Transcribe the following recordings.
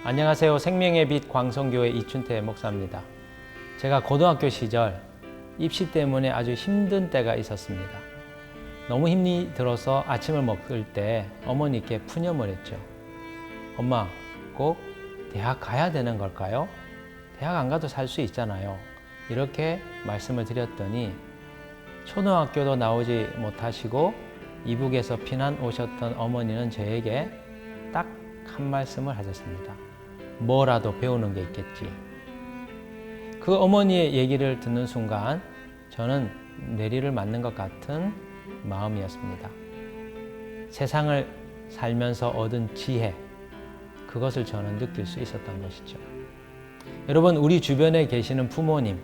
안녕하세요. 생명의 빛 광성교회 이춘태 목사입니다. 제가 고등학교 시절 입시 때문에 아주 힘든 때가 있었습니다. 너무 힘이 들어서 아침을 먹을 때 어머니께 푸념을 했죠. 엄마, 꼭 대학 가야 되는 걸까요? 대학 안 가도 살 수 있잖아요. 이렇게 말씀을 드렸더니 초등학교도 나오지 못하시고 이북에서 피난 오셨던 어머니는 저에게 딱 한 말씀을 하셨습니다. 뭐라도 배우는 게 있겠지. 그 어머니의 얘기를 듣는 순간 저는 내리를 맞는 것 같은 마음이었습니다. 세상을 살면서 얻은 지혜, 그것을 저는 느낄 수 있었던 것이죠. 여러분, 우리 주변에 계시는 부모님,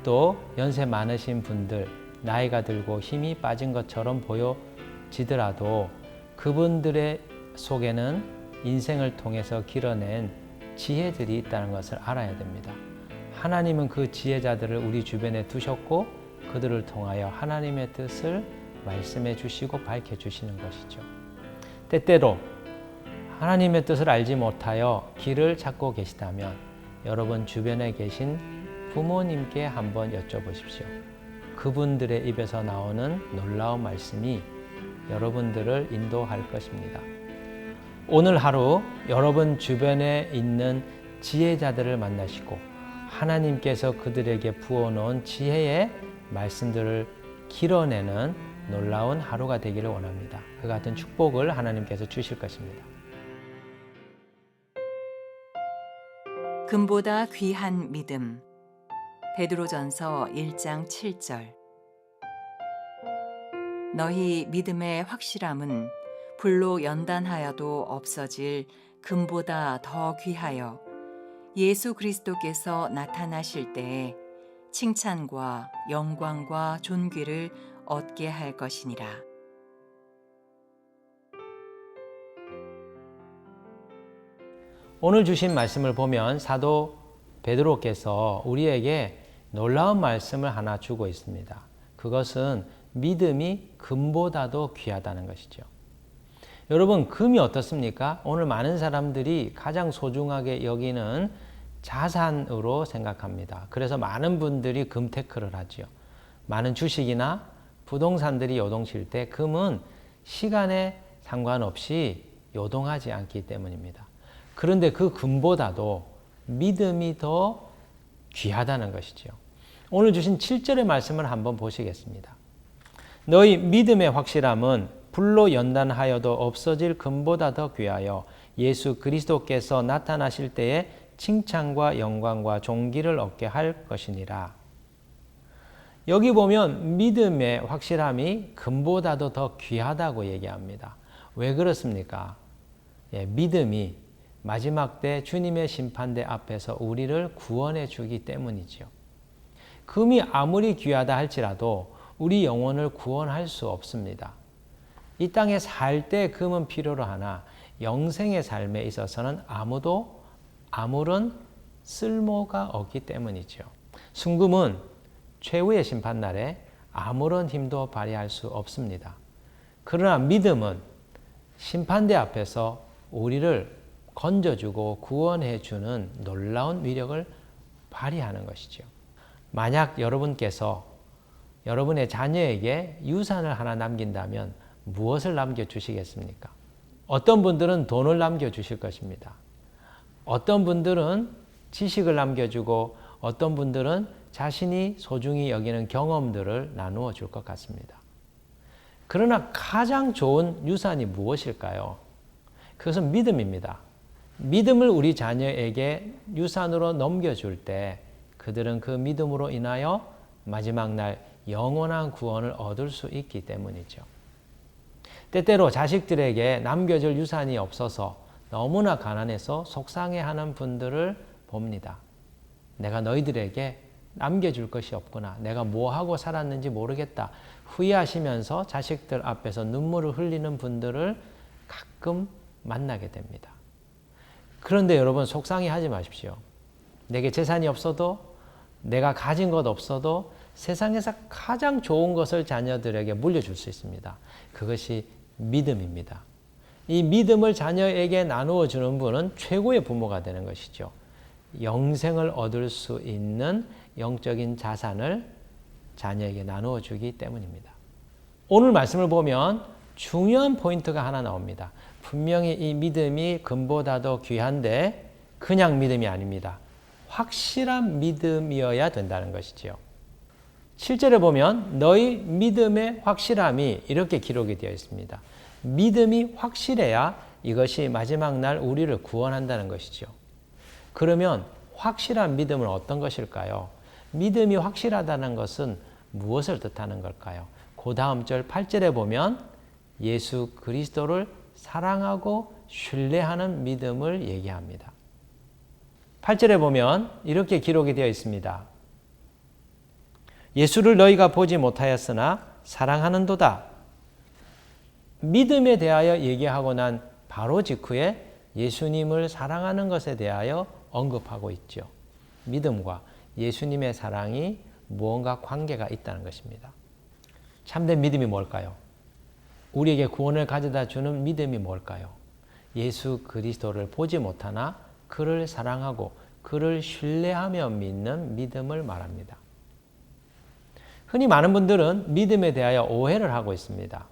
또 연세 많으신 분들, 나이가 들고 힘이 빠진 것처럼 보여지더라도 그분들의 속에는 인생을 통해서 길어낸 지혜들이 있다는 것을 알아야 됩니다. 하나님은 그 지혜자들을 우리 주변에 두셨고 그들을 통하여 하나님의 뜻을 말씀해 주시고 밝혀 주시는 것이죠. 때때로 하나님의 뜻을 알지 못하여 길을 찾고 계시다면 여러분 주변에 계신 부모님께 한번 여쭤보십시오. 그분들의 입에서 나오는 놀라운 말씀이 여러분들을 인도할 것입니다. 오늘 하루 여러분 주변에 있는 지혜자들을 만나시고 하나님께서 그들에게 부어놓은 지혜의 말씀들을 길어내는 놀라운 하루가 되기를 원합니다. 그 같은 축복을 하나님께서 주실 것입니다. 금보다 귀한 믿음. 베드로전서 1장 7절. 너희 믿음의 확실함은 불로 연단하여도 없어질 금보다 더 귀하여 예수 그리스도께서 나타나실 때에 칭찬과 영광과 존귀를 얻게 할 것이니라. 오늘 주신 말씀을 보면 사도 베드로께서 우리에게 놀라운 말씀을 하나 주고 있습니다. 그것은 믿음이 금보다도 귀하다는 것이죠. 여러분, 금이 어떻습니까? 오늘 많은 사람들이 가장 소중하게 여기는 자산으로 생각합니다. 그래서 많은 분들이 금테크를 하죠. 많은 주식이나 부동산들이 요동칠 때 금은 시간에 상관없이 요동하지 않기 때문입니다. 그런데 그 금보다도 믿음이 더 귀하다는 것이죠. 오늘 주신 7절의 말씀을 한번 보시겠습니다. 너희 믿음의 확실함은 불로 연단하여도 없어질 금보다 더 귀하여 예수 그리스도께서 나타나실 때에 칭찬과 영광과 존귀를 얻게 할 것이니라. 여기 보면 믿음의 확실함이 금보다도 더 귀하다고 얘기합니다. 왜 그렇습니까? 믿음이 마지막 때 주님의 심판대 앞에서 우리를 구원해 주기 때문이죠. 금이 아무리 귀하다 할지라도 우리 영혼을 구원할 수 없습니다. 이 땅에 살 때 금은 필요로 하나 영생의 삶에 있어서는 아무런 쓸모가 없기 때문이죠. 순금은 최후의 심판날에 아무런 힘도 발휘할 수 없습니다. 그러나 믿음은 심판대 앞에서 우리를 건져주고 구원해주는 놀라운 위력을 발휘하는 것이죠. 만약 여러분께서 여러분의 자녀에게 유산을 하나 남긴다면 무엇을 남겨주시겠습니까? 어떤 분들은 돈을 남겨주실 것입니다. 어떤 분들은 지식을 남겨주고 어떤 분들은 자신이 소중히 여기는 경험들을 나누어 줄 것 같습니다. 그러나 가장 좋은 유산이 무엇일까요? 그것은 믿음입니다. 믿음을 우리 자녀에게 유산으로 넘겨줄 때 그들은 그 믿음으로 인하여 마지막 날 영원한 구원을 얻을 수 있기 때문이죠. 때때로 자식들에게 남겨줄 유산이 없어서 너무나 가난해서 속상해하는 분들을 봅니다. 내가 너희들에게 남겨줄 것이 없구나. 내가 뭐하고 살았는지 모르겠다. 후회하시면서 자식들 앞에서 눈물을 흘리는 분들을 가끔 만나게 됩니다. 그런데 여러분 속상해하지 마십시오. 내게 재산이 없어도 내가 가진 것 없어도 세상에서 가장 좋은 것을 자녀들에게 물려줄 수 있습니다. 그것이 믿음입니다. 이 믿음을 자녀에게 나누어 주는 분은 최고의 부모가 되는 것이죠. 영생을 얻을 수 있는 영적인 자산을 자녀에게 나누어 주기 때문입니다. 오늘 말씀을 보면 중요한 포인트가 하나 나옵니다. 분명히 이 믿음이 금보다도 귀한데 그냥 믿음이 아닙니다. 확실한 믿음이어야 된다는 것이지요. 7절에 보면 너희 믿음의 확실함이 이렇게 기록이 되어 있습니다. 믿음이 확실해야 이것이 마지막 날 우리를 구원한다는 것이죠. 그러면 확실한 믿음은 어떤 것일까요? 믿음이 확실하다는 것은 무엇을 뜻하는 걸까요? 그 다음 절 8절에 보면 예수 그리스도를 사랑하고 신뢰하는 믿음을 얘기합니다. 8절에 보면 이렇게 기록이 되어 있습니다. 예수를 너희가 보지 못하였으나 사랑하는도다. 믿음에 대하여 얘기하고 난 바로 직후에 예수님을 사랑하는 것에 대하여 언급하고 있죠. 믿음과 예수님의 사랑이 무언가 관계가 있다는 것입니다. 참된 믿음이 뭘까요? 우리에게 구원을 가져다 주는 믿음이 뭘까요? 예수 그리스도를 보지 못하나 그를 사랑하고 그를 신뢰하며 믿는 믿음을 말합니다. 흔히 많은 분들은 믿음에 대하여 오해를 하고 있습니다.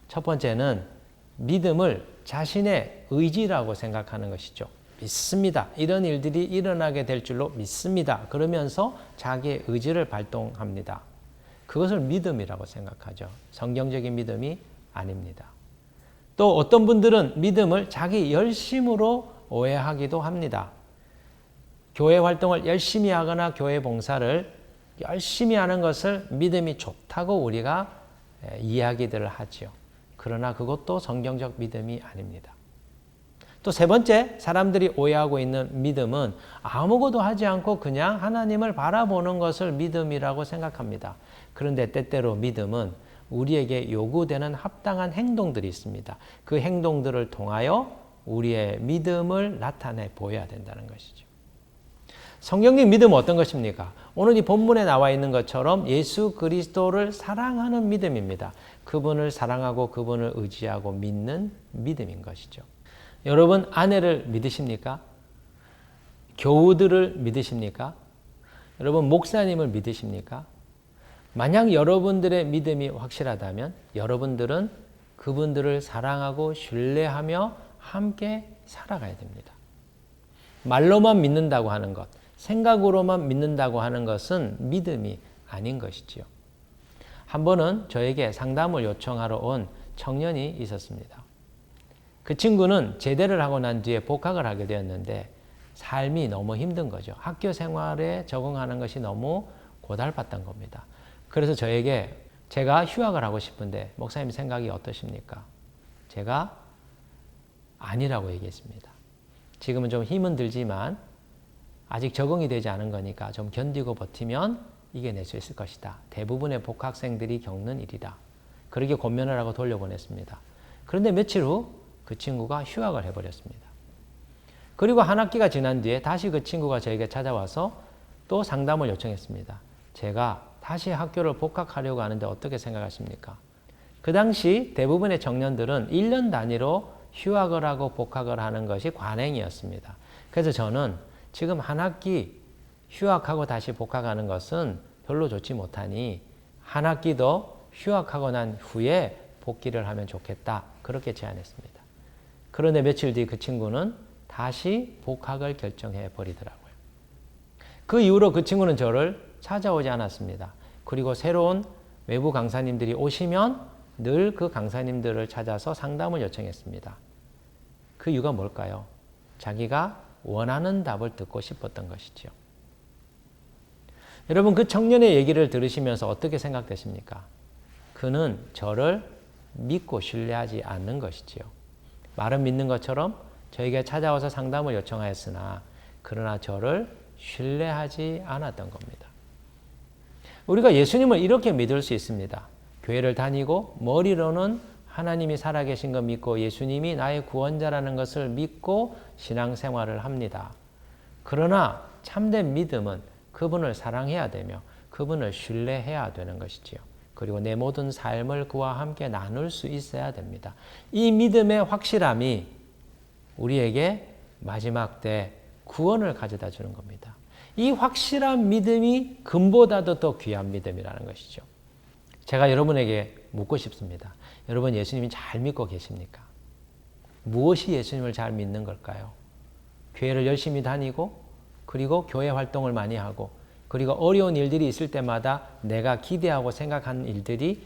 첫 번째는 믿음을 자신의 의지라고 생각하는 것이죠. 믿습니다. 이런 일들이 일어나게 될 줄로 믿습니다. 그러면서 자기의 의지를 발동합니다. 그것을 믿음이라고 생각하죠. 성경적인 믿음이 아닙니다. 또 어떤 분들은 믿음을 자기 열심으로 오해하기도 합니다. 교회 활동을 열심히 하거나 교회 봉사를 열심히 하는 것을 믿음이 좋다고 우리가 이야기들을 하죠. 그러나 그것도 성경적 믿음이 아닙니다. 또 세 번째, 사람들이 오해하고 있는 믿음은 아무것도 하지 않고 그냥 하나님을 바라보는 것을 믿음이라고 생각합니다. 그런데 때때로 믿음은 우리에게 요구되는 합당한 행동들이 있습니다. 그 행동들을 통하여 우리의 믿음을 나타내 보여야 된다는 것이죠. 성경적 믿음은 어떤 것입니까? 오늘 이 본문에 나와 있는 것처럼 예수 그리스도를 사랑하는 믿음입니다. 그분을 사랑하고 그분을 의지하고 믿는 믿음인 것이죠. 여러분 아내를 믿으십니까? 교우들을 믿으십니까? 여러분 목사님을 믿으십니까? 만약 여러분들의 믿음이 확실하다면 여러분들은 그분들을 사랑하고 신뢰하며 함께 살아가야 됩니다. 말로만 믿는다고 하는 것, 생각으로만 믿는다고 하는 것은 믿음이 아닌 것이지요. 한 번은 저에게 상담을 요청하러 온 청년이 있었습니다. 그 친구는 제대를 하고 난 뒤에 복학을 하게 되었는데 삶이 너무 힘든 거죠. 학교 생활에 적응하는 것이 너무 고달팠던 겁니다. 그래서 저에게 제가 휴학을 하고 싶은데 목사님 생각이 어떠십니까? 제가 아니라고 얘기했습니다. 지금은 좀 힘은 들지만 아직 적응이 되지 않은 거니까 좀 견디고 버티면 이겨낼 수 있을 것이다. 대부분의 복학생들이 겪는 일이다. 그렇게 권면을 하고 돌려보냈습니다. 그런데 며칠 후 그 친구가 휴학을 해버렸습니다. 그리고 한 학기가 지난 뒤에 다시 그 친구가 저에게 찾아와서 또 상담을 요청했습니다. 제가 다시 학교를 복학하려고 하는데 어떻게 생각하십니까? 그 당시 대부분의 청년들은 1년 단위로 휴학을 하고 복학을 하는 것이 관행이었습니다. 그래서 저는 지금 한 학기 휴학하고 다시 복학하는 것은 별로 좋지 못하니 한 학기 더 휴학하고 난 후에 복귀를 하면 좋겠다. 그렇게 제안했습니다. 그런데 며칠 뒤 그 친구는 다시 복학을 결정해 버리더라고요. 그 이후로 그 친구는 저를 찾아오지 않았습니다. 그리고 새로운 외부 강사님들이 오시면 늘 그 강사님들을 찾아서 상담을 요청했습니다. 그 이유가 뭘까요? 자기가 원하는 답을 듣고 싶었던 것이죠. 여러분 그 청년의 얘기를 들으시면서 어떻게 생각되십니까? 그는 저를 믿고 신뢰하지 않는 것이지요. 말은 믿는 것처럼 저에게 찾아와서 상담을 요청하였으나 그러나 저를 신뢰하지 않았던 겁니다. 우리가 예수님을 이렇게 믿을 수 있습니다. 교회를 다니고 머리로는 하나님이 살아계신 거 믿고 예수님이 나의 구원자라는 것을 믿고 신앙생활을 합니다. 그러나 참된 믿음은 그분을 사랑해야 되며 그분을 신뢰해야 되는 것이지요. 그리고 내 모든 삶을 그와 함께 나눌 수 있어야 됩니다. 이 믿음의 확실함이 우리에게 마지막 때 구원을 가져다 주는 겁니다. 이 확실한 믿음이 금보다도 더 귀한 믿음이라는 것이죠. 제가 여러분에게 묻고 싶습니다. 여러분 예수님이 잘 믿고 계십니까? 무엇이 예수님을 잘 믿는 걸까요? 교회를 열심히 다니고 그리고 교회 활동을 많이 하고 그리고 어려운 일들이 있을 때마다 내가 기대하고 생각하는 일들이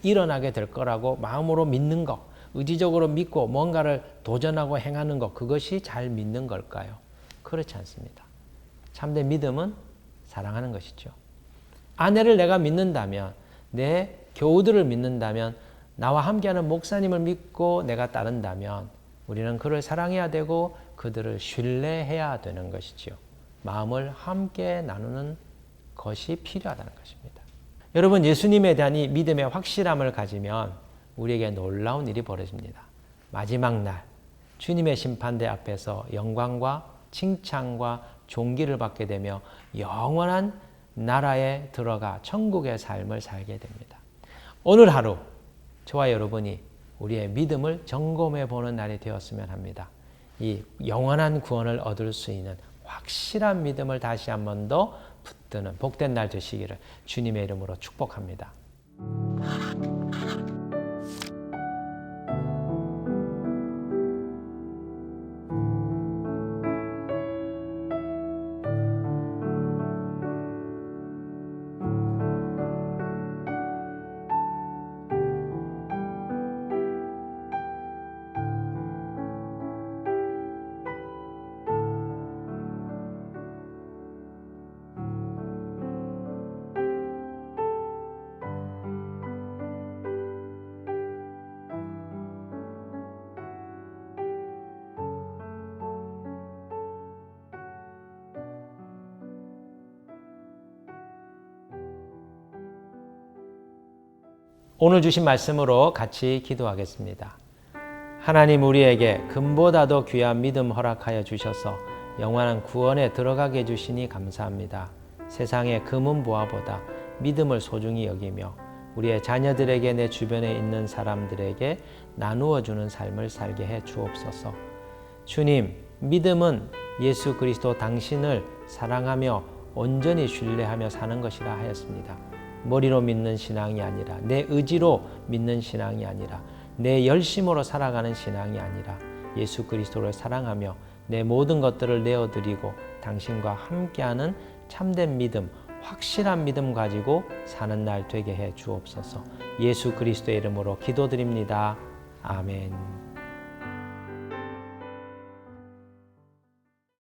일어나게 될 거라고 마음으로 믿는 것, 의지적으로 믿고 뭔가를 도전하고 행하는 것, 그것이 잘 믿는 걸까요? 그렇지 않습니다. 참된 믿음은 사랑하는 것이죠. 아내를 내가 믿는다면, 내 교우들을 믿는다면, 나와 함께하는 목사님을 믿고 내가 따른다면 우리는 그를 사랑해야 되고 그들을 신뢰해야 되는 것이지요. 마음을 함께 나누는 것이 필요하다는 것입니다. 여러분, 예수님에 대한 이 믿음의 확실함을 가지면 우리에게 놀라운 일이 벌어집니다. 마지막 날 주님의 심판대 앞에서 영광과 칭찬과 존귀를 받게 되며 영원한 나라에 들어가 천국의 삶을 살게 됩니다. 오늘 하루 저와 여러분이 우리의 믿음을 점검해 보는 날이 되었으면 합니다. 이 영원한 구원을 얻을 수 있는 확실한 믿음을 다시 한 번 더 붙드는 복된 날 되시기를 주님의 이름으로 축복합니다. 오늘 주신 말씀으로 같이 기도하겠습니다. 하나님, 우리에게 금보다도 귀한 믿음 허락하여 주셔서 영원한 구원에 들어가게 해주시니 감사합니다. 세상의 금은 보화보다 믿음을 소중히 여기며 우리의 자녀들에게, 내 주변에 있는 사람들에게 나누어 주는 삶을 살게 해 주옵소서. 주님, 믿음은 예수 그리스도 당신을 사랑하며 온전히 신뢰하며 사는 것이라 하였습니다. 머리로 믿는 신앙이 아니라, 내 의지로 믿는 신앙이 아니라, 내 열심으로 살아가는 신앙이 아니라 예수 그리스도를 사랑하며 내 모든 것들을 내어드리고 당신과 함께하는 참된 믿음, 확실한 믿음 가지고 사는 날 되게 해 주옵소서. 예수 그리스도의 이름으로 기도드립니다. 아멘.